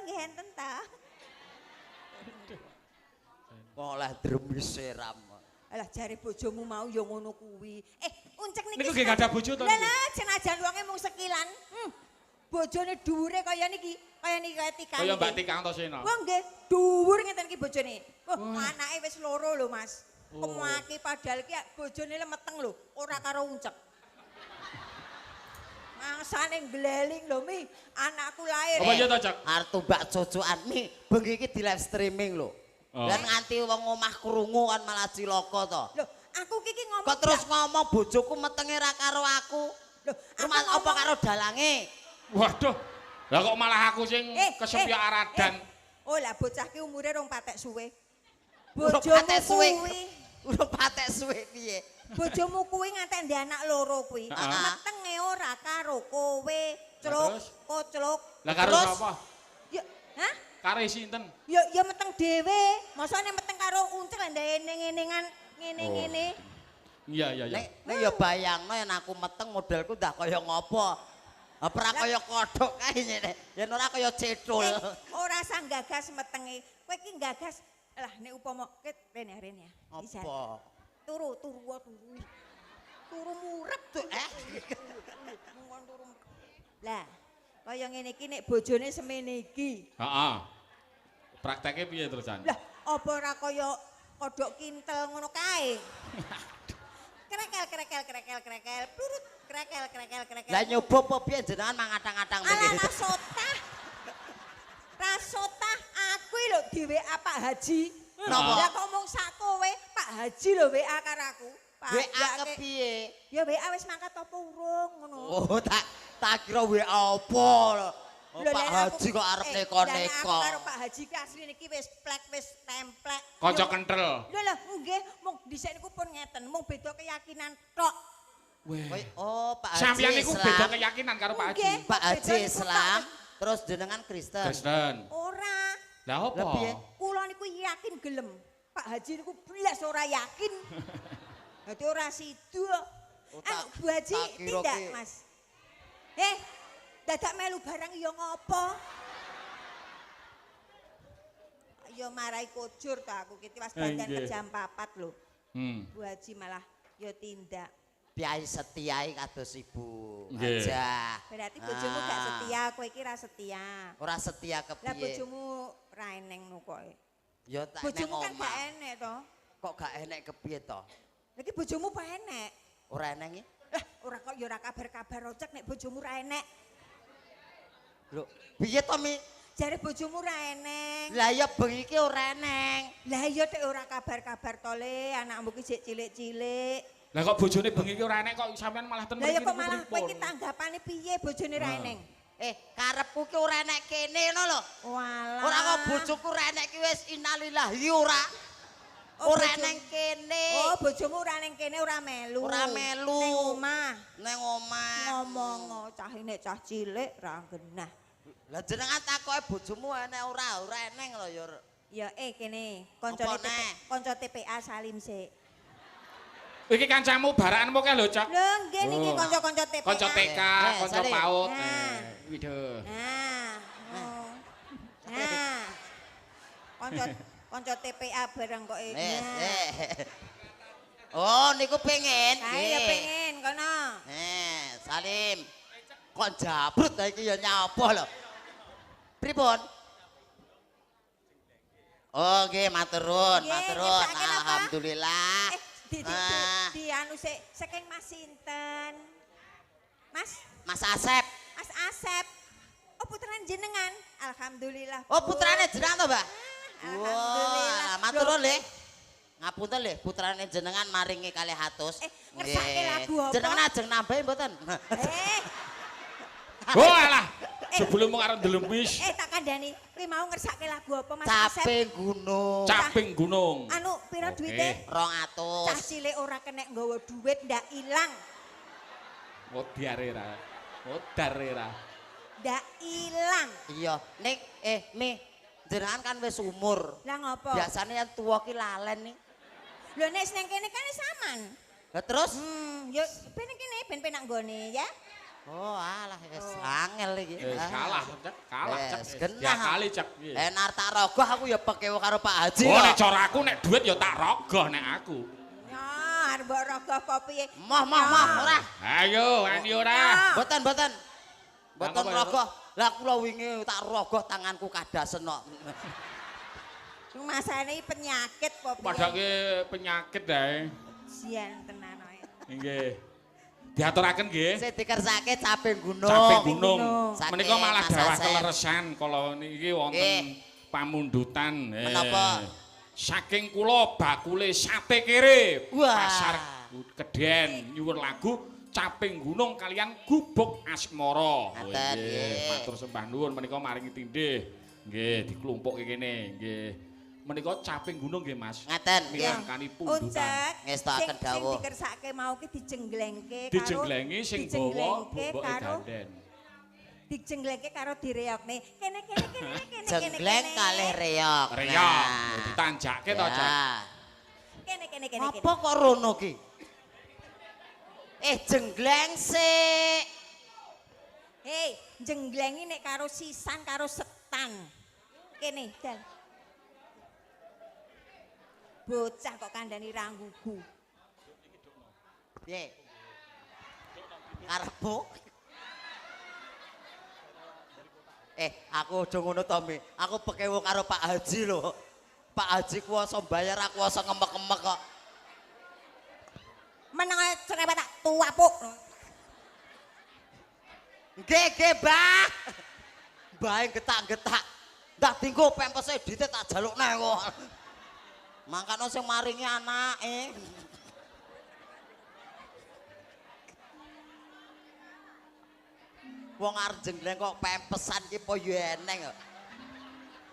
nggih enten ta. Kok oleh dremis seram. Alah jare bojomu mau ya ngono kuwi. Uncek niki. Niku nggih gadah bojo to. Lah senajan wonge mung sekilan. Bojone dhuwure kaya niki kaya Tika. Kaya Mbak Tika Antasena. Wah nggih, dhuwur ngeten iki bojone. Anake wis loro lho, Mas. Kemaki padahal ki bojone lemeteng lho, ora karo uncek. Mangsane ngleling lho Mi, anakku lahir. Apa ya to, Cak? Arep tumbak cocokan Mi, bengi iki di live streaming lho. Dan nganti wong omah krungu kan malah cilaka to. Lho, aku iki ngomong. Kok terus ngomong bojoku metenge ra karo aku. Lho, rumah apa karo dalange? Waduh. Lah kok malah aku sing kesepya aradan. Oh lah bocah ki umure rong patek suwe. Urung Bojomu patek suwe. kuwi. Urung patek suwe piye? Bojomu kuwi ngantek ndek anak loro kuwi. Metenge ora karo kowe. Cluk, kocluk. Lah karo sapa? Ya, hah? Karo sinten? Ya meteng dhewe. Masane meteng karo uncel ndek ngene-ngenengan ngene-ngene. Iya. Nek ya bayangno yen aku meteng modelku ndak kaya ngopo. Ora kaya kodhok kae nek yen ora kaya cethul. Ora sang gagas metenge. Kowe iki gagas. Lah nek upama rene ya. Apa? Turu. Turu murep tuh Lah, kaya ngene iki nek bojone semene iki. Heeh. Prakteke piye terusan? Lah, apa ora kaya kodhok kintel ngono kae? Krekel, plurut, krekel. Lah nyoba apa piye jenengan mangatang-atang Ala rasota aku lho di WA Pak Haji. Napa? Lah kok mung sak kowe, Pak Haji lho WA karo aku. WA kepiye? Ya WA wis mangkat apa urung ngono. Oh, tak kira WA apa lho. Pak Haji kok arep neko-neko. Aku karo Pak Haji ki asline iki wis plek wis templek. Kanca kenthel. Lho nggih, mung dhisik niku pun ngeten, mung beda keyakinan tok. Weh. Oh, Pak Haji. Sampeyan niku beda keyakinan karo Pak Haji. Pak Haji Islam, terus jenengan Kristen. Kristen. Ora. Lah apa? Kula niku yakin gelem. Pak Haji niku blas ora yakin. Dadi ora sida. Bu Haji tindak, Mas. Dadak melu barang ya ngopo? Ya marai kujur ta aku ki pas dandan ke jam 4 lho. Bu Haji malah ya tindak. Piai setia kados Ibu Nggih. aja. Berarti bojomu gak setia, kowe iki ra setia. Ora setia kepiye? Lah bojomu ra eneng no koke. Ya tak neng Bojomu kan omah. gak enek to. Kok gak enek kepiye to? Lagi bojomu apa enek? Ora enek iki? Lah ora kok ya ora kabar-kabar rojak nek bojomu ra enek. Lho, piye to Mi? Jare bojomu ra eneng. Lah ya bengi iki ora eneng. Lah iya nek ora kabar-kabar to Le, anakmu ki sik cilik-cilik. Lah kok bojone bengi iki ora enek kok sampean malah ten Lah ya kok malah kowe iki tanggapane piye bojone ra eneng? Karepku ki ora enek kene ngono lho. Walah. Ora kok bojoku ora enek ki wis innalillahi ora. Ora neng kene. Oh, bojomu ora neng kene ora melu. Ora melu. Neng omah. Neng omah. Ngomong cah nek cah cilik ra genah. Lah jenengan takoke bojomu enek ora eneng lho ya. Ya kene kanca TPA Salim sik. Iki kancamu barakanmu kae lho, Cak. Lho, nggih niki kanca-kanca TPA. Kanca TK, kanca PAUD. Widho. Kanca TPA bareng kok Oh, niku pengen. Saya pengen kono. Salim. Kok jabrut ta iki ya nyapa lho. Pripun? Oh, nggih matur nuwun. Alhamdulillah. Di anu saking Mas sinten? Mas Asep. Mas Asep. Oh, putrane jenengan. Alhamdulillah. Oh, putrane jenengan to, Mbak? Alhamdulillah. Matur nuwun nggih. Ngapunten nggih, putrane jenengan maringi 200. Ngersake lagu apa? Jenengan ajeng nambahi mboten? Oh alah. Sebelum mau arep ndelemis. Tak kandhani, kuwi mau ngersake lagu apa Mas Asep? Caping gunung. Anu pira duwite? 200. Cah cilik ora kena nggawa duit ndak ilang. Modare ra. Modare ra. Ndak ilang. Iya, ning Mi, jenengan kan wis umur. Lah ngopo? Biasane yang tua ki lalen nih. Lho nek nang kene kan saman. Lah terus? Yo ben kene ben penak nggone ya. Oh, alah wis angel iki. Kalah, Cek. Kalah, Cek. Genah. Ya kali, Cek. Nar tak rogoh aku ya pekewo karo Pak Haji. Oh, nek cara aku nek duit ya tak rogoh nek aku. Ya, arep mbok rogoh apa piye? Mah ora. Ayo, wani ora. Mboten. Mboten Apa ya, rogoh. Lah kula wingi tak rogoh tanganku kadasen kok. Masane penyakit apa piye? Padake penyakit dae. Sian tenan ae. Nggih. Diaturaken nggih. Sing dikersake caping gunung. Caping gunung. Saking Menika malah Mas dawah Asep. keleresan kala niki wonten pamundutan. Menapa? Saking kula bakule sate kere. Wah. Pasar Kedhen nyuwun lagu Caping Gunung kalian Gubuk Asmara. Ngaten, nggih. Matur sembah nuwun menika maringi tindih. Nggih, diklumpukke kene nggih. Menika Caping Gunung nggih, Mas. Ngaten, nggih. Minangkani pundutan. Ucek. Ngestokaken dawuh. Sing dikersake mau ki dijenglengke karo Dijenglengi sing bawa dijenglengke boboke karo ganden. dijenglengke karo direokne. Kene. Jengleng kalih reok. Reok, Nah. ditanjake to, Cak. Kene. Apa kok rono ki? Jengleng sik. Hei, jenglengi nek karo sisan karo setan. Kene, dal. Bocah kok kandhani ranggugu. Piye? Karepmu? Aku aja ngono to, Mi. Aku pekewo karo Pak Haji lho. Pak Haji kuwasa bayar aku kuwasa ngemek-ngemek kok. Meneng ae cerewet tak tuapuk. Nggih, Mbah. Mbah getak-getak. Ndak dinggo pempese dite tak jalukne kok. Mangkane sing maringi anake. Wong arep jengleng kok pempesan ki po yo eneng kok.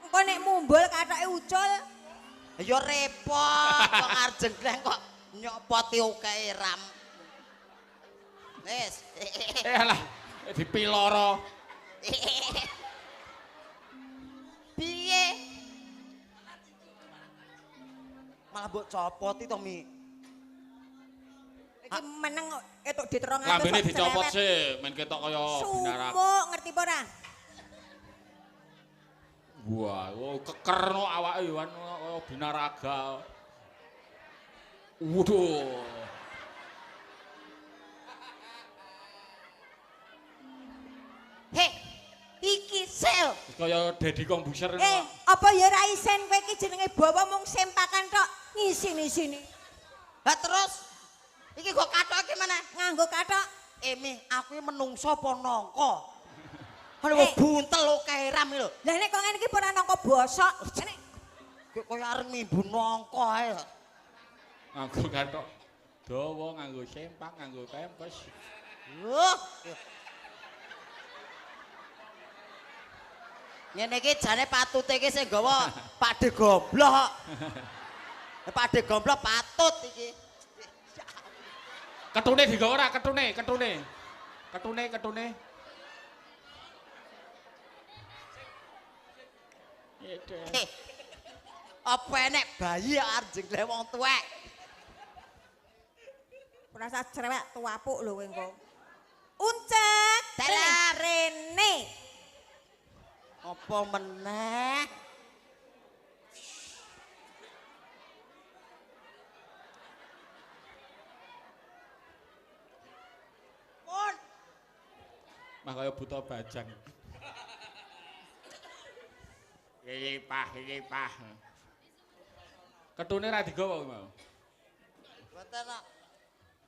Engko nek mumbul kathoke ucul. Ya repot wong arep jengleng kok nyopoti okehe ram. Wis. Alah, dipiloro. Piye? Malah mbok copoti to, Mi. Iki meneng kok etuk diterong Lambene dicopot sih, men ketok kaya binarak. Sumuk ngerti apa ora? Wah, keker no awake wan kaya binaraga. Waduh. Hei, iki sel. Kaya Deddy Kombuser. Apa ya ra isen kowe iki jenenge bawa mung sempakan tok ngisi-sini. Lah terus iki kok kathok iki meneh? Nganggo kathok. Mi, aku iki menungso apa nangka? Aduh, buntel okehe ram iki lho. Lah nek kok ngene iki ora nangka bosok. Nek Kaya areng mimbu nangka ae. Nganggo kathok dawa, nganggo sempak, nganggo pempes. Ngene iki jane patute iki sing gawa Pakde Goblok. Pakde Goblok patut iki. Ketune digawa ora ketune. Apa enek bayi arep jengleng wong tuwek? ora usah cerewet tuapuk lho kowe engko. Uncek, rene. Apa meneh? Pun. Mah kaya buta bajang. Iki pah. Ketune ra digawa kuwi mau. Mboten kok.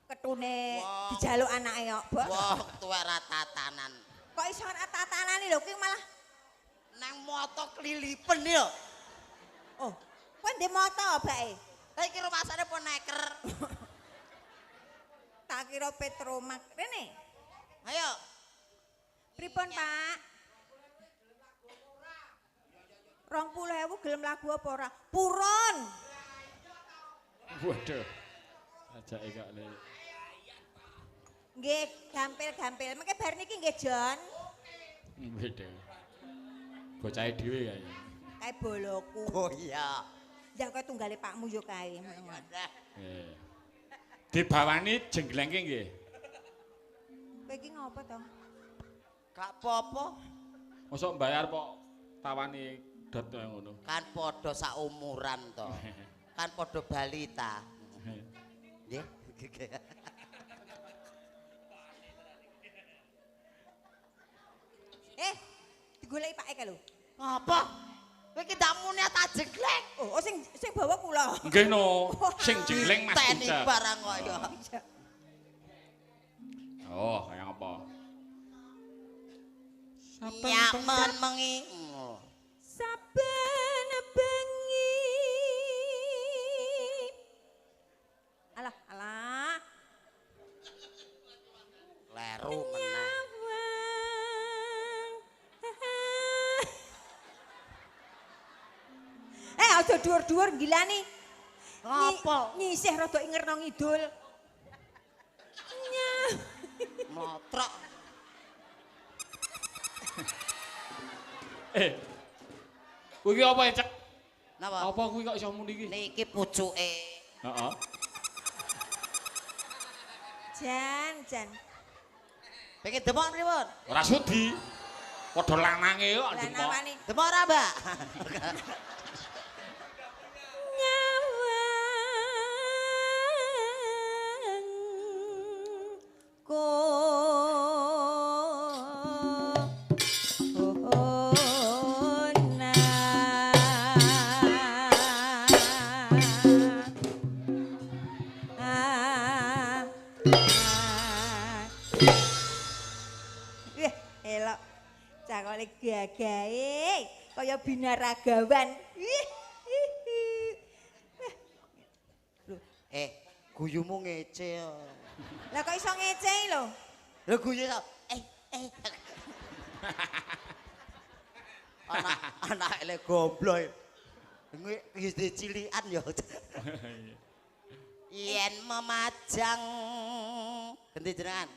Ketune Wah. dijaluk anake kok, Bos. Wah, tuwek ra tatanan. Kok iso ora tatanane lho kuwi malah. Nang moto klilipen yo. Oh, kowe ndek moto bae. Lah iki rumasane poneker. Tak kira Petromak. Rene. Ayo. Pripun, Pak? 20.000 gelem lagu apa ora? Purun. Waduh. Ajake kok le. Nggih, gampil-gampil. Mengke bar niki nggih, Jon. Waduh. Bocahe dhewe kae. Kae boloku. Oh iya. Ya kowe tunggale pakmu yo kae. Eh. Dibawani jenglengke nggih. Kowe iki ngopo to? Gak apa-apa. Mosok bayar kok tawani dot kaya ngono. Kan padha saumuran to. Kan padha balita. Nggih. Digoleki Pak Eka lho. Apa? Kowe iki ndak muni tak jeglek. Oh, sing bawa kula. Nggih no, sing jengleng Mas Teni Puncak. barang kaya. Oh, kaya apa? Nyaman mengi. Saben bengi. Alah, alah. Leru meneh. Aja dhuwur-dhuwur gilani. Apa? Nyisih rada ingerno ngidul. Motrok. Kuwi iki apa Cek? Napa? Apa kuwi kok iso muni iki? Niki pucuke. Heeh. Jan. Pengen demok pripun? Ora sudi. Padha lanange kok Lah demok. namane Demok ora, Mbak? elok cakole gagahe kaya binaragawan. Guyumu ngece. Lah kok iso ngecehi lho? Lha guyu iso. Anak ele goblok. Wis cilikan ya. Yen memajang ganti jenengan.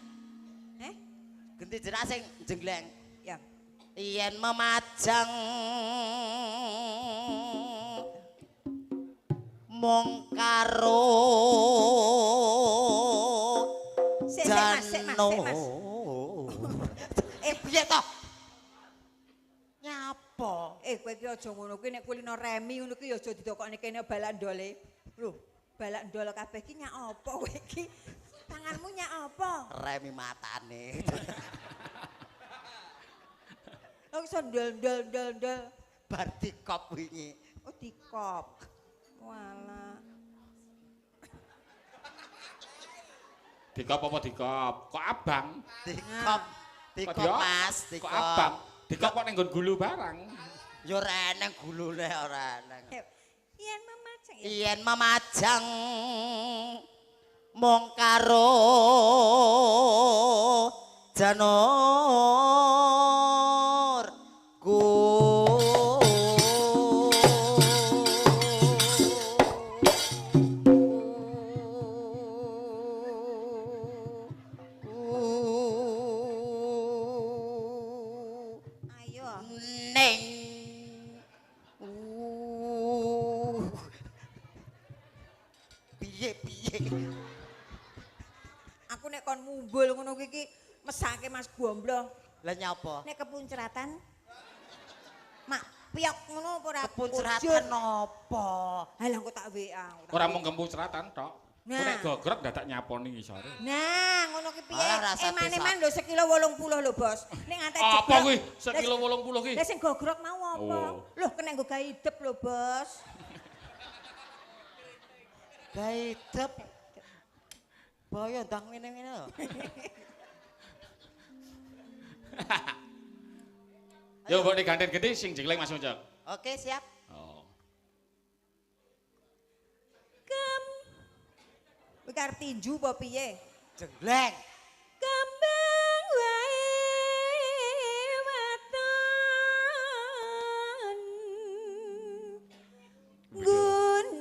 Ganti jenengan sing jengleng. Ya. Yen memajang mong karo Sik Mas. Piye to? Nyapa? Kowe iki aja ngono kuwi nek kulino remi ngono kuwi aja didokokne kene balak ndole. Lho, balak ndol kabeh iki nyak apa kowe iki? Tanganmu nyak apa? Remi matane. Kok iso ndol. Bar dikop wingi. Oh, dikop. Walah. Dikop apa dikop? Kok abang? Dikop. Dikop Mas, dikop. Kok abang? Dikop kok ning nggon gulu barang. Ya ora eneng gulune ora eneng. Yen memajang ya. Yen memajang mong karo janur Ayo. neng piye Aku nek kon mumbul ngono kuwi iki mesake Mas Gomblo. lah nyapa Nek kepunceratan mak piok ngono apa ora? kepunceratan napa Halah kok tak WA. Ora mung kemuceratan tok. Nah. Nek gogrok dadak nyaponi ngisore. Nah, ngono ki piye? Alah, rasa Mane-mane lho sekilo 80 lho, Bos. Nek ngantek Apa kuwi? Sekilo 80 ki. Lah sing gogrok mau apa? Oh. Loh kena nggo gawe hidup lho, Bos. gaidep boyo ndang ngene-ngene lho. Yo mbok nek ganten gede sing jengleng Mas Ucok. Oke siap Oh. Kuwi karep tinju apa piye? jengleng Kembang wae waton gunung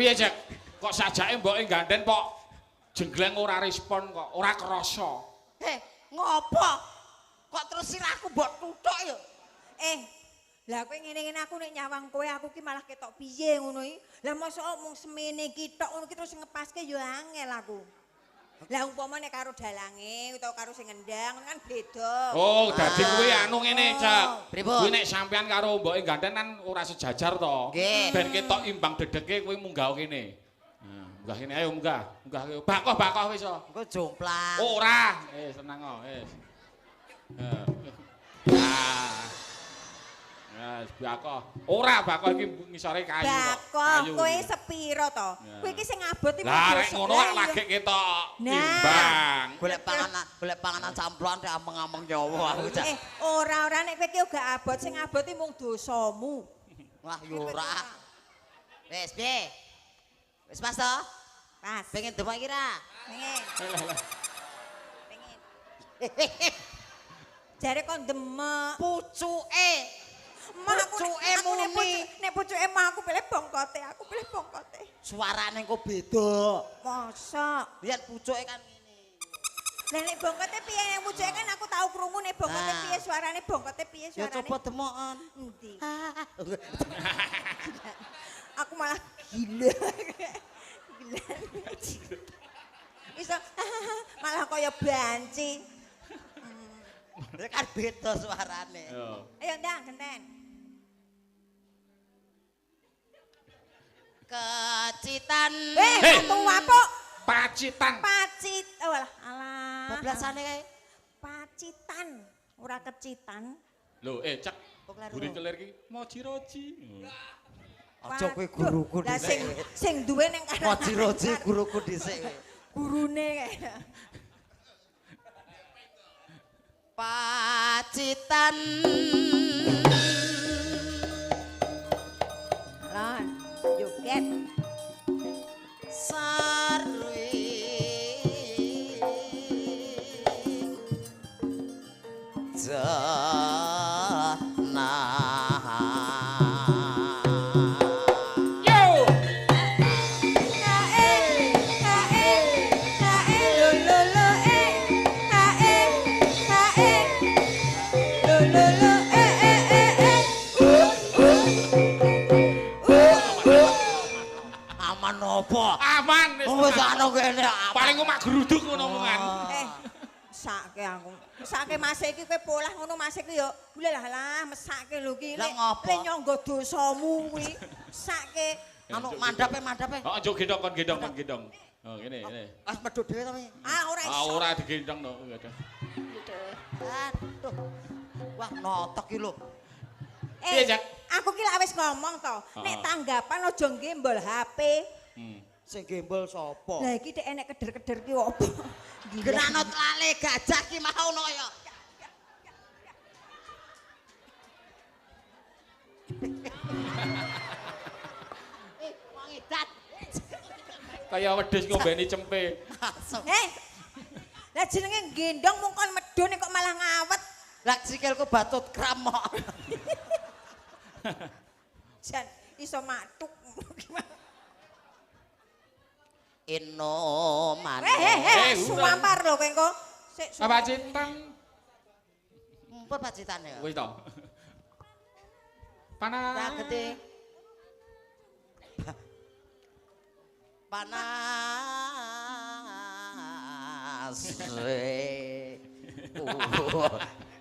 Piye, Cek? Kok sajake mboke gandhen kok jenggleng ora respon kok, ora krasa. Ngopo? Kok terus sirahku mbok tuthuk ya? Lah kowe ngene-ngene aku nek nyawang kowe aku ki malah ketok piye ngono iki. Lah mosok mung semene ki tok ngono ki terus ngepaske ya angel aku. Lah umpama nek karo dalange utawa karo sing ngendang kan beda. Oh, dadi kuwi anu ngene, Cak. Pripun? Kuwi nek sampean karo mboke gandhen kan ora sejajar to. Nggih. Ben ketok imbang dedeke kuwi munggah kene. Nah, munggah kene ayo munggah. Munggah bakoh wis. Engko jomplang. Ora, tenang kok, wis. Ah. Ya, bakoh. Ora bakoh iki ngisore kayu kok. Bakoh kowe sepiro to? Kowe iki sing abot iki Lah rek ngono kok lagi ketok imbang. Golek panganan camplokan nek ameng-ameng nyawa aku cak. Ora nek kowe iki uga abot sing abot iki mung dosamu. Wah yo ora. Wis piye? Wis pas to? Pas. Pengen demak iki ra? Pengen. Pengen. Jare kon demek. Pucuke. Pucuke muni. Nek pucuke mah aku pilih bongkote, Suarane kok beda. Mosok. Lihat pucuke kan ngene. Lah nek bongkote piye nek pucuke kan aku tau krungu nek bongkote piye suarane bongkote piye Ya suarane. coba demokan. Endi? Aku malah gila. Gila. Iso malah kaya banci. Kan beda suarane. Ayo ndang genten. Kecitan. Kantung wapuk. Pacitan. Pacit. Oh alah. Bablasane kae. Pacitan. Ora kecitan. Lho, Cek. Kok kleru. Buri kelir iki moji-roji. Aja kowe guruku Lah dhisik. sing duwe ning kanan. Moji-roji guruku dhisik. Gurune kae. Pacitan. Lan, joget. Sarwi. Aman opo? Aman wis. Wis ana kene. Paling mak geruduk ngono omongan. Mesake aku. Mesake Mas iki kowe polah ngono Mas iki yo. Lah mesake lho iki. Lah ngopo? Lek nyangga dosamu kuwi. Mesake. Anu mandape. Heeh, njuk gendong kon gendong. Oh, ngene. Pas medhot dhewe to, Mi. Ora iso. Ora digendong no. Aduh. Wah, notok iki lho. Piye, Cak? Aku ki lak wis ngomong to. Nek tanggapan aja ngembol HP. Sing gembol sapa? Lah iki dek enek keder-keder ki opo? Genanot lale gajah ki mau ono ya. Wangidat. Kaya wedhus ngombeni cempe. Lah jenenge gendong mung kon medhun kok malah ngawet. Lah sikilku batut kramok. Jan iso matuk. Ino man. Suwampar lho kowe engko. Sik Apa cintan? Mumpet pacitane ya. Wis to. Panas. Ya gede. Panas.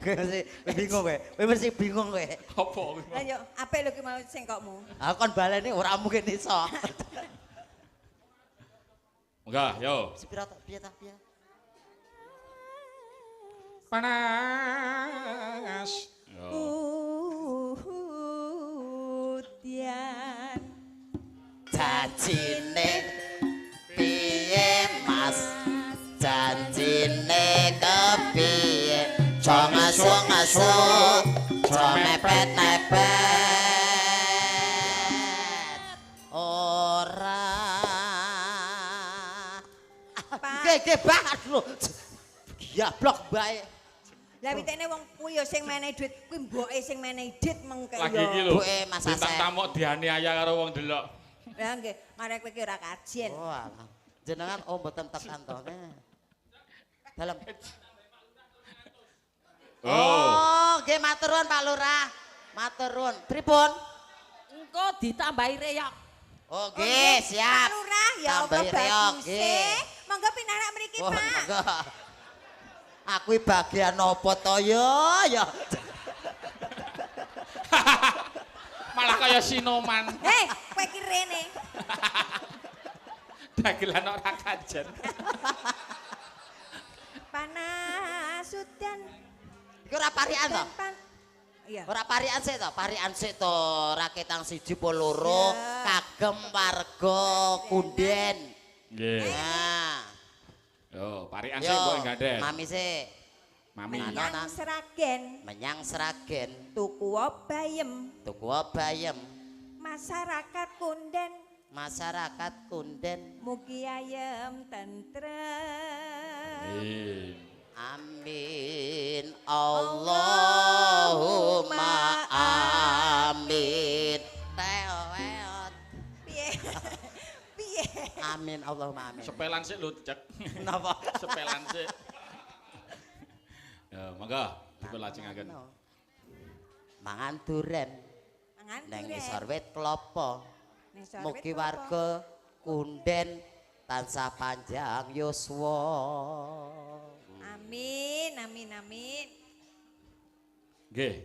Kowe bingung kowe. Kowe mesti bingung kowe. Apa kuwi? Lah yo apik lho ki mau sengkokmu. Aku kon baleni ora mungkin iso. Enggak, yo. Sepira ta piye ta piye? Panas. Yo. Hujan Janjine piye Mas? Janjine kepiye? Jo ngasu-ngasu, jo mepet-mepet. Ora. Ge banget lho. Giablok bae. Lah witene wong kuwi yo sing menehi duit, kuwi mboke sing menehi dit mengke yo. Lagi iki lho. Buke Mas Bintang Asep. tamu dianiaya karo wong delok. Lah nggih, marek kowe iki ora kajen. Oh alah. Jenengan mboten tekan to. Dalem. Oh, nggih matur nuwun Pak Lurah. Matur nuwun. Pripun? Engko ditambahi reyok. Oh nggih, siap. Pak Lurah, ya Allah Tambahi reog, bagus. nggih. Monggo pinarak mriki, Oh, Pak. monggo. Aku iki bagian apa to ya? Malah kaya sinoman. Hei, kowe iki rene. Dagelan ora kajen. Panas udan. Iki ora parian to? Iya. Ora parian sik to, parian sik to. Raketang 1 po loro, Ya. kagem warga Kunden. Nggih. Nah. Yo, parikan sik mbok gandeng. Mami sik. Mami. Mana? Menyang Seragen, Menyang Seragen, tuku bayem, tuku bayem. masyarakat Kunden, Masyarakat Kunden. mugi ayem tentrem. Nggih. Amin. Allahumma amin. Teot. Piye? Piye? Amin Allahumma amin. Sepelan sik lho, Cek. Napa? Sepelan sik. Ya, monggo dipun lajengaken. Mangan duren Mangan nang duren. ngisor wit klapa. Ning sore Mugi wit apa? warga Kunden tansah panjang yuswa. Amin, amin, amin. Nggih.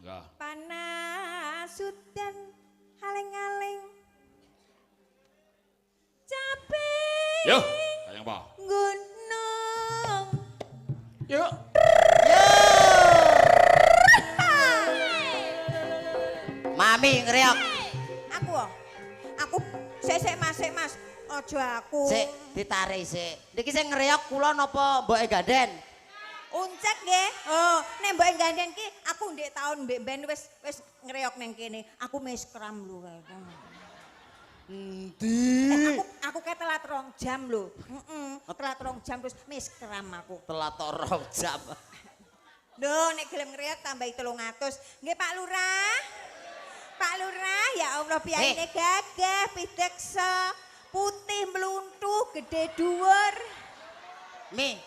Monggo. Panas udan aling-aling. Capek. Yo, sayang apa? Gunung. Yuk. Yo! Mami ngreok. Aku oh. Aku sik Mas. Ojo aku. Sik ditarik sik. Niki sing ngreok kula napa mboke ganden? Uncek nggih. Oh, nek mbok gandeng ki aku ndek taun mbek ben wis ngreok nang kene. Aku mes kram lho. Endi? Aku kayak telat 2 jam lho. Telat 2 jam terus mes kram aku. Telat 2 jam. Lho, nek gelem ngreok tambahi 300. Nggih Pak Lurah. Pak Lurah, ya Allah piyaine gagah, pideksa, putih mluntuh, gede dhuwur. Mi,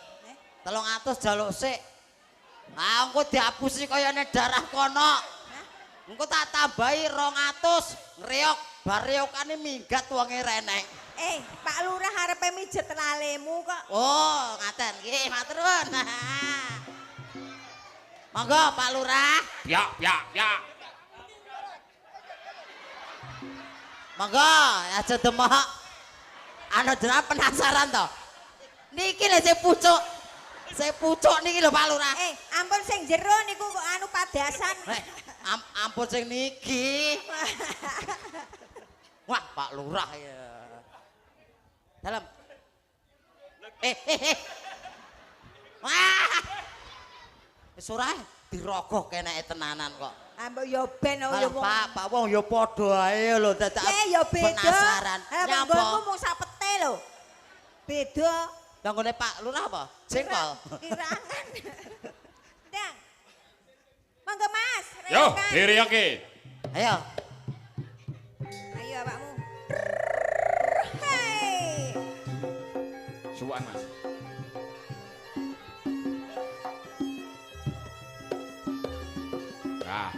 300 jaluk sik. Ah engko diapusi kaya nek darah kono. Engko tak tambahi 200 ngreok, bar reokane minggat wonge reneng. Pak Lurah arepe mijet lalemu kok. Oh, ngaten. Nggih, matur nuwun. Monggo Pak Lurah. Ya. Monggo, aja demok. Ana jenengan penasaran to? Niki lho sing pucuk. Sing pucuk niki lho Pak Lurah. Ampun sing jero niku kok anu padasan. Ampun sing niki. Wah, Pak Lurah ya. Dalam. Wah. Wis ora dirogoh keneke tenanan kok. Ambok yo ben yo Alah, Pak wong ya padha ae lho dadak ya beda. penasaran. Nyapa? Nyapa? Mung sapete lho. Beda. Lah ngene Pak Lurah apa? Jengkol. Kirangan. Dang. Monggo Mas. Yo, rekan. dirioke. Ayo. Ayo awakmu. Hei. Suwan, Mas. Nah.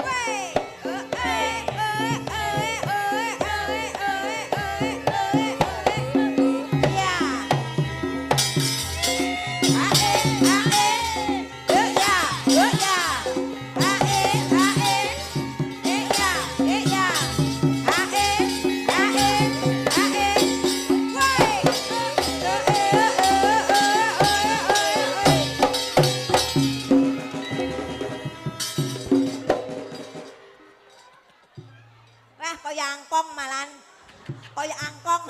Wey. Ya. Wah, kaya angkong malan. Kaya angkong.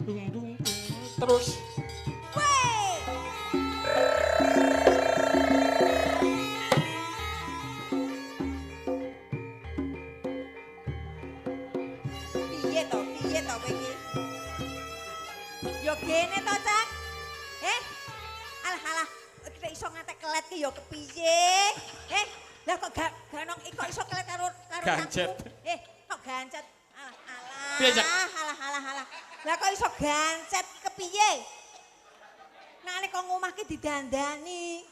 Dung. Terus. Wey. Ya gene to, Cak. Alah. Kita iso ngatek kelet ki ya kepiye? Lah kok ganong kok iso kelet karo Gancet. tangku? Kok gancet? Piye, Cak? Alah. Lah kok iso gancet ki kepiye? Nalika ngomah ki didandani.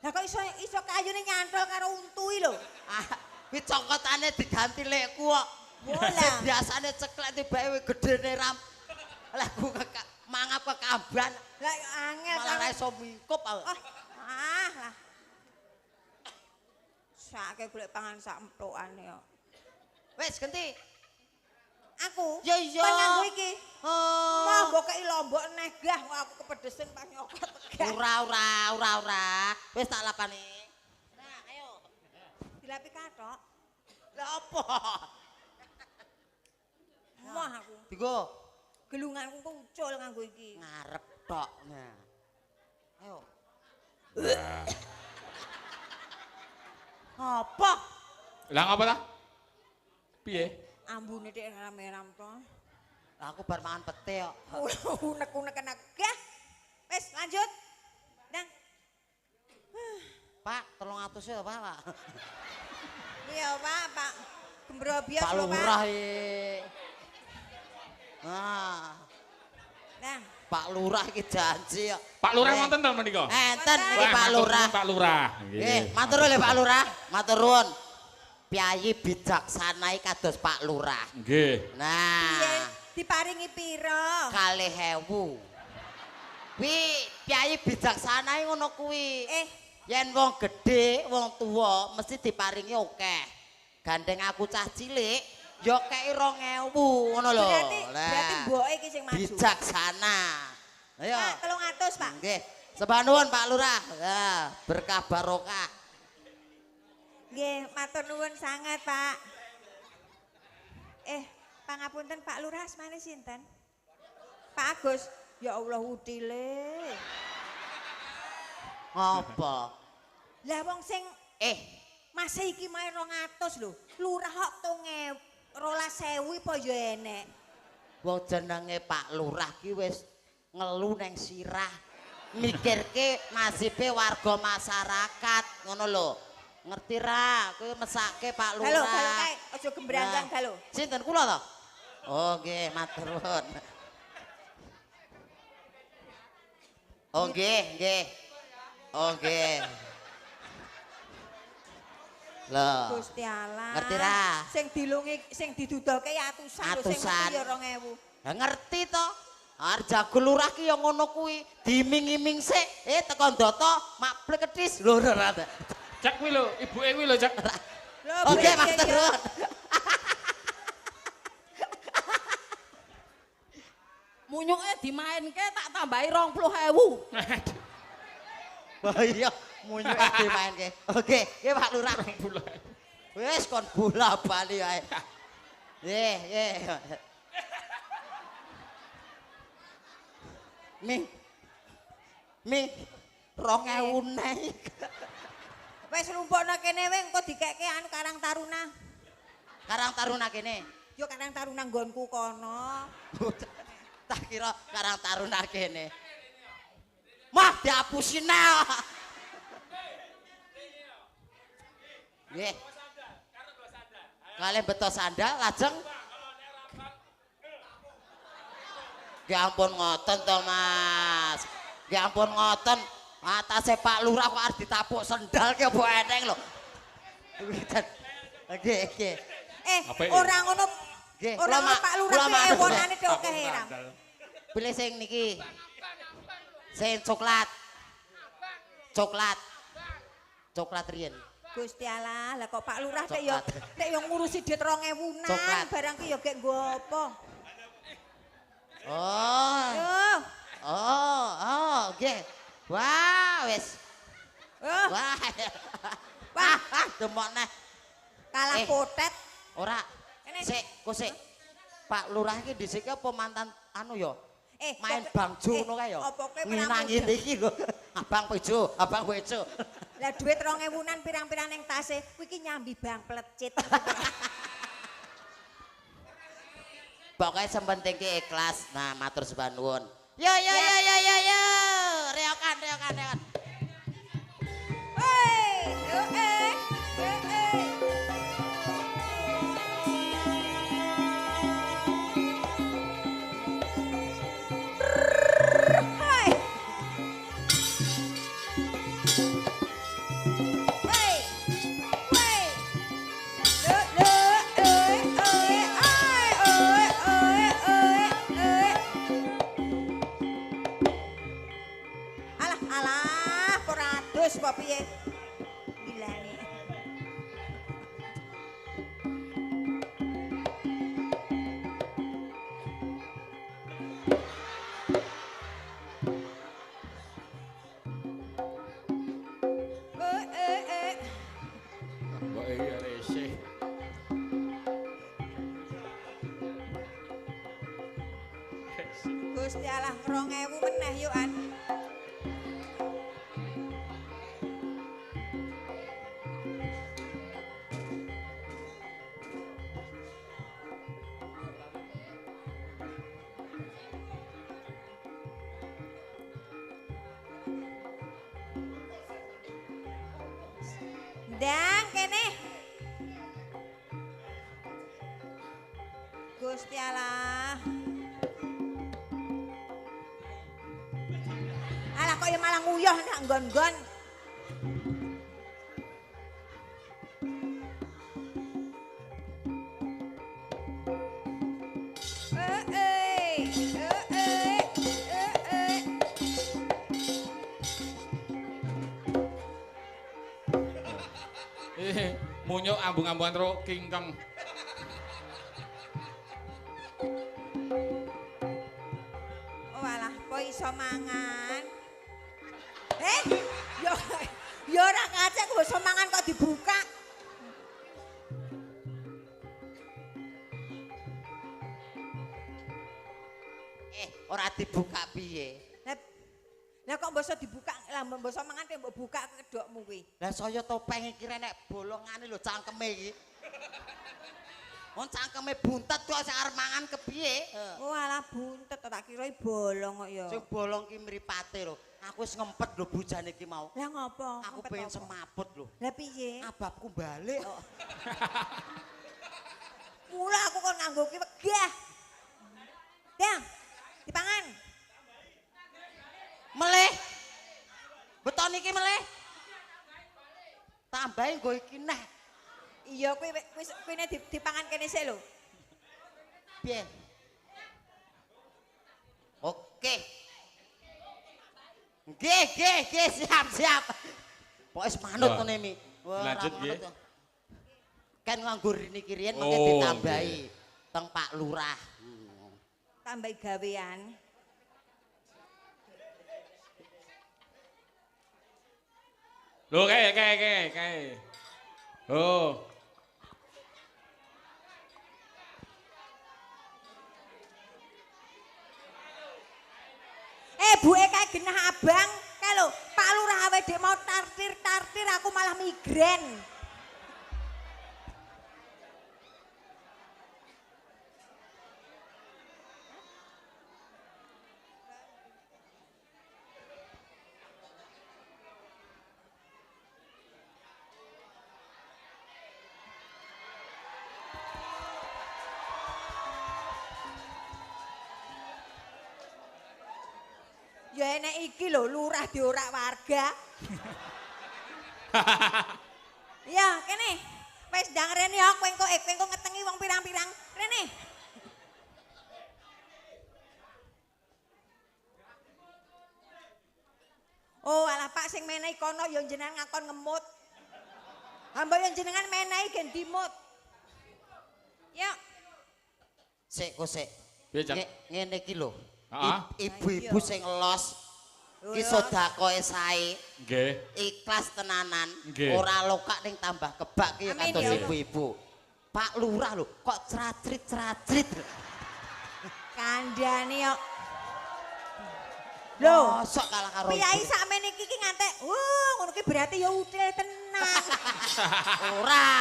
Lah kok iso kayune nyantol karo untu lho. Kuwi congkotane diganti lekku kok. Bola. Biasane ceklek tibake gedene ram. Lah ku mangap kekamban. Lah angel Malah ra iso mingkup. lah. Sake golek pangan sak emplokane kok. Wis genti. Aku. Ya iya. Pan nganggo iki. Oh. Wah, mbok kei lombok neh gah kok aku kepedesen pas nyokot tegah. Ora. Wis tak lapani. Nah, ayo. Dilapi kathok. Lah apa? Moh aku. Digo Gelunganku kok ucul nganggo iki. ngarep tok. Nah. Ayo. Wah. Apa? Lah ngapa ta? Piye? Ambune tek rame-ram to. Aku bar mangan pete kok. Unek-unek kena gah. Wis lanjut. Nang. Pak, 300 ya, Pak. Iya, Pak. Gembrobios Pak lho, Lurah Pak. Nah, Nah, Pak Lurah iki janji kok. Pak Lurah wonten ta menika? Enten Wonten. iki Wah, Pak matur Lurah. nuwun, Pak Lurah. Nggih, matur nuwun Pak Lurah. Matur nuwun. Piyayi bijaksanai kados Pak Lurah. Nggih. piye Nah, diparingi pira? 2000. Kuwi piyayi bijaksanai ngono kuwi. Yen wong gedhe, wong tuwa mesti diparingi akeh. Gandeng aku cah cilik ya kei 2000 ngono lho. Berarti mboke iki sing maju. Bijaksana. Ayo. Pak, 300, Pak. Nggih. Sembah nuwun Pak Lurah. Ya, berkah barokah. Nggih, matur nuwun sangat, Pak. Pangapunten Pak Lurah asmane sinten? Pak Agus. Ya Allah utile. Apa? Lah wong sing masih iki mae 200 lho. Lurah kok 12.000 apa ya enek. Wong jenenge Pak Lurah ki wis ngelu ning sirah. Mikirke nasibe warga masyarakat ngono lho. Ngerti ra? Kowe mesake Pak Lurah. Galo kae, aja gembranggang galo. Sinten kula to? Oh nggih, matur nuwun. Oh nggih. Oh nggih. Lah. Gusti Allah. Ngerti ra? Sing dilungi sing didudolke ya atusan lho, sing Atusan. mesti ya 2000. Lah ngerti to? Arep jago lurah ki ya ngono kuwi. Diiming-iming sik, teko ndata maplek ketis. Lho ora. Cak kuwi lho, ibuke kuwi lho, Cak. Lho, Oke, piye, matur ya? nuwun. Munyuke dimainke tak tambahi 20.000. Wah iya, munyuk dimainke. Oke, nggih Pak Lurah. Wis kon bola-bali ae. Nggih. Mi 2000 naik. Wis lumpukno kene wae engko dikeke anu Karang Taruna. Karang Taruna kene. Yo Karang Taruna nggonku kono. Tak kira Karang Taruna kene. Mah dihapusin nah. Nggih. Kalian beto sandal lajeng. Ya ampun ngoten to Mas. Ya ampun ngoten. Atase Pak Lurah kok arep ditapuk sendal ki apa eneng lho. Nggih. Apa iki? Ora ngono. Nggih, Ora kula Pak Lurah kula ki matur. ewonane tok akeh heram. Pilih sing niki. Sing coklat. Coklat riyen. Gusti Allah, lah kok Pak Lurah Coklat. tek yo ngurusi duit 2000-an. Coklat. Barang ki yo gek nggo apa? Oh. Yo. Nggih. Wah, wis. Oh, Wah. Wah. Demok neh. kalah Eh. potet. Ora. Kene. Sik. Pak Lurah iki dhisik apa mantan anu ya? Main kok- bangjo ngono kae ya. apa kowe Nginangi pernah iki lho. Abang bejo. Lah duit 2000-an pirang-pirang ning tase, kuwi ki nyambi bang plecit. Pokoke sementing ki ikhlas. Nah, matur sembah nuwun. Yo. Reokan. Hei, yo eh. Hai. Hei. Hei. Alah, koratus kok piye? Gilane. Mbok iki resih. Gusti Allah 2000 meneh yo an. Ndang kene. Gusti Allah. Alah kok ya malah nguyuh nak nggon-nggon. Munyuk ambung-ambungan ro kingkeng. Oh alah kok iso mangan. Yo ora kacek kok iso mangan kok dibuka. Ora dibuka piye? Lah kok mbok dibuka, lah mbok mangan mbok buka kedokmu kuwi. Lah saya topeng iki nek bolongane lho cangkeme iki. Wong cangkeme buntet kok sing arep mangan kepiye? Oh alah buntet tak kira bolong kok ya. Sing bolong ki mripate lho. Aku wis ngempet lho bujane iki mau. Lah ngopo? Aku pengen semaput lho. Lah piye? Ababku balik kok. Mula aku kon nganggo ki wegah. Dang, dipangan. Meleh. Beton iki meleh. Tambahi nggo iki neh. Iya kuwi wis kuwi dipangan kene sik lho. Piye? Oke. Nggih, siap. Pokoke manut ngene mi. Lanjut nggih. Kan nganggur niki riyen mengke Oh, ditambahi teng Pak Lurah. Tambahi gawean. Lho kae. Oh. Buke kae genah abang. Kae lho, Pak Lurah awe dhek mau tartir aku malah migren. Ya enek iki lho lurah diorak warga. Ya kene. Wis ndang rene ya kowe engko ngetengi wong pirang-pirang. Rene. Oh alah Pak sing menehi kono ya jenengan ngakon ngemut. Hamba yang jenengan menehi gen dimut. Ya. Sik. Piye, Cak? Ngene iki lho. Heeh. Ibu-ibu sing los ki sedakoe sae. Nggih. Ikhlas tenanan. Nggih. Ora lokak ning tambah kebak ki Amin, kados ya Allah. ibu-ibu. Pak Lurah lho kok cracrit. Kandhane yo. Lho, Mosok kalah karo piyai ibu. sakmene iki ngantek. Ngono ki berarti ya util tenang. Ora.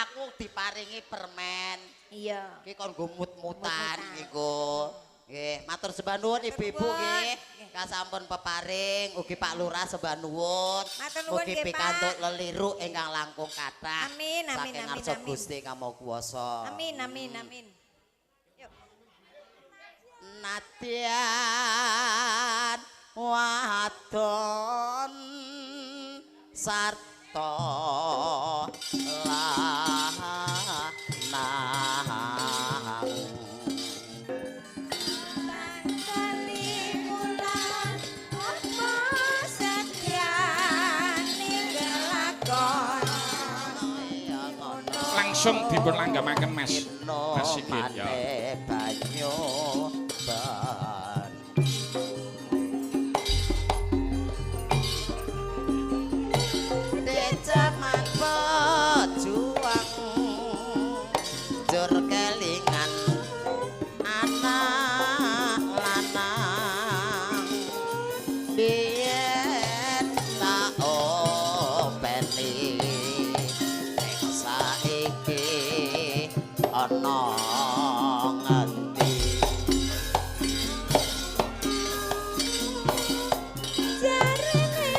Aku diparingi permen. Iya. Iki kon nggo mut-mutan Mut-mutan. iku. Nggih, matur sembah nuwun Ibu-ibu nuwun. nggih. Kasampun peparing ugi Pak Lurah sembah nuwun. Matur nuwun Mugi nggih, Pak. pikantuk leliru ingkang langkung kathah. Amin, amin, Saking amin, ngarsa amin. Gusti Kamo Kuwasa. Amin, amin, amin. Yuk. Nadyan wadon sarta lanang Kali mulan apa sekian ninggalakon. Langsung dipun langgamaken Mas. Mas Sigit ya. banyu ban Decaman pejuang jur kelingan anak lanang biyen tak openi ning saiki ana ngendi Jarene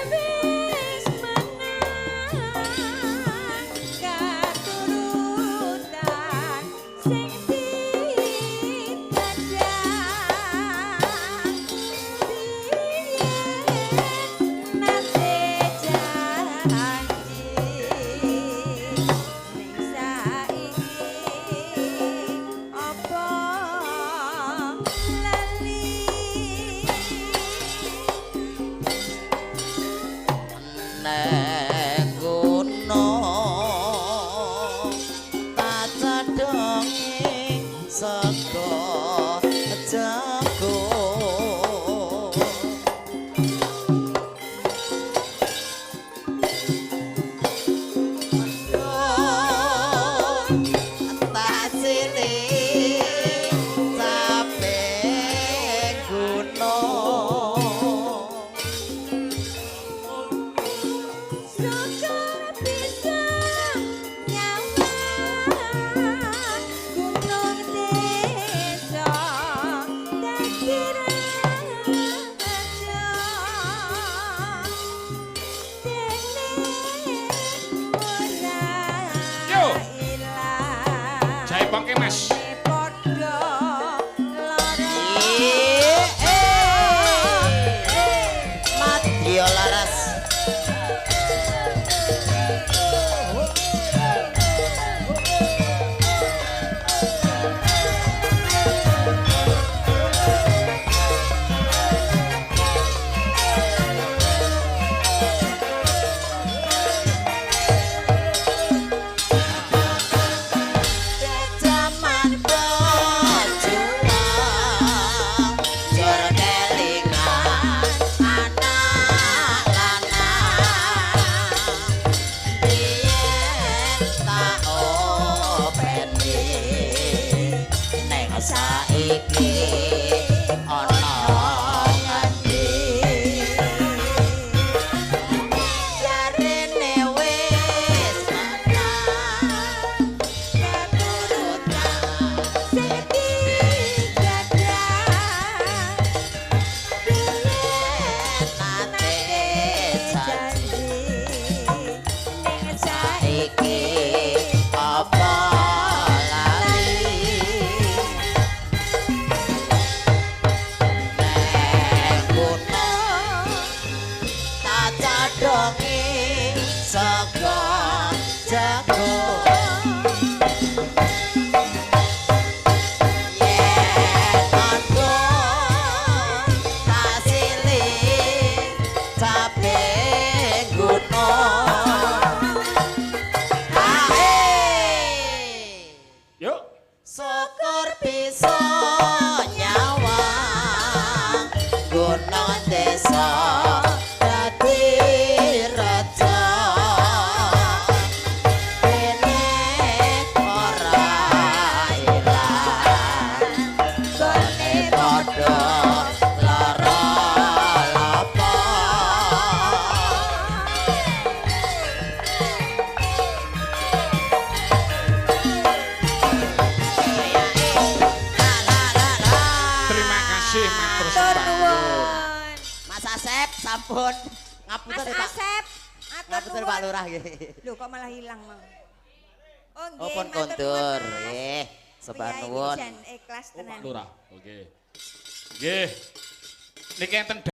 wis menang katurutan sing ditandang biyen nate janji ning saiki apa lali neng gunung tak cedongi sego jago tak silih sampai gunung Syukur bisa nyawa gunung desa dadi raja dene ora Yo. ilang Jaipongke Mas. padha lara Madya laras zaman pejuang jur kelingan anak lanang biyen tak openi ning saiki ana ngendi jarene wis menang katurutan sing digadang biyen nate janji ning saiki iki apa lali neng gunung tak cadongi sego jago yen adon tak silih cabe gunung Yuk. syukur bisa nyawa gunung desa dadi raja dene ora ilang gone padha lara lapa Tasih matur Matur sembah nuwun. nuwun. Mas Asep sampun ngapunten Mas Pak. Asep, atur Ngapunten nuwun. Pak Lurah nggih. Lho kok malah hilang, Mang. Oh nggih, Oh pun matur kontur. nuwun, Mas. Nggih, sembah Priyayi nuwun. jan ikhlas Oh Pak tenan. Lurah. Oke. Nggih. Niki enten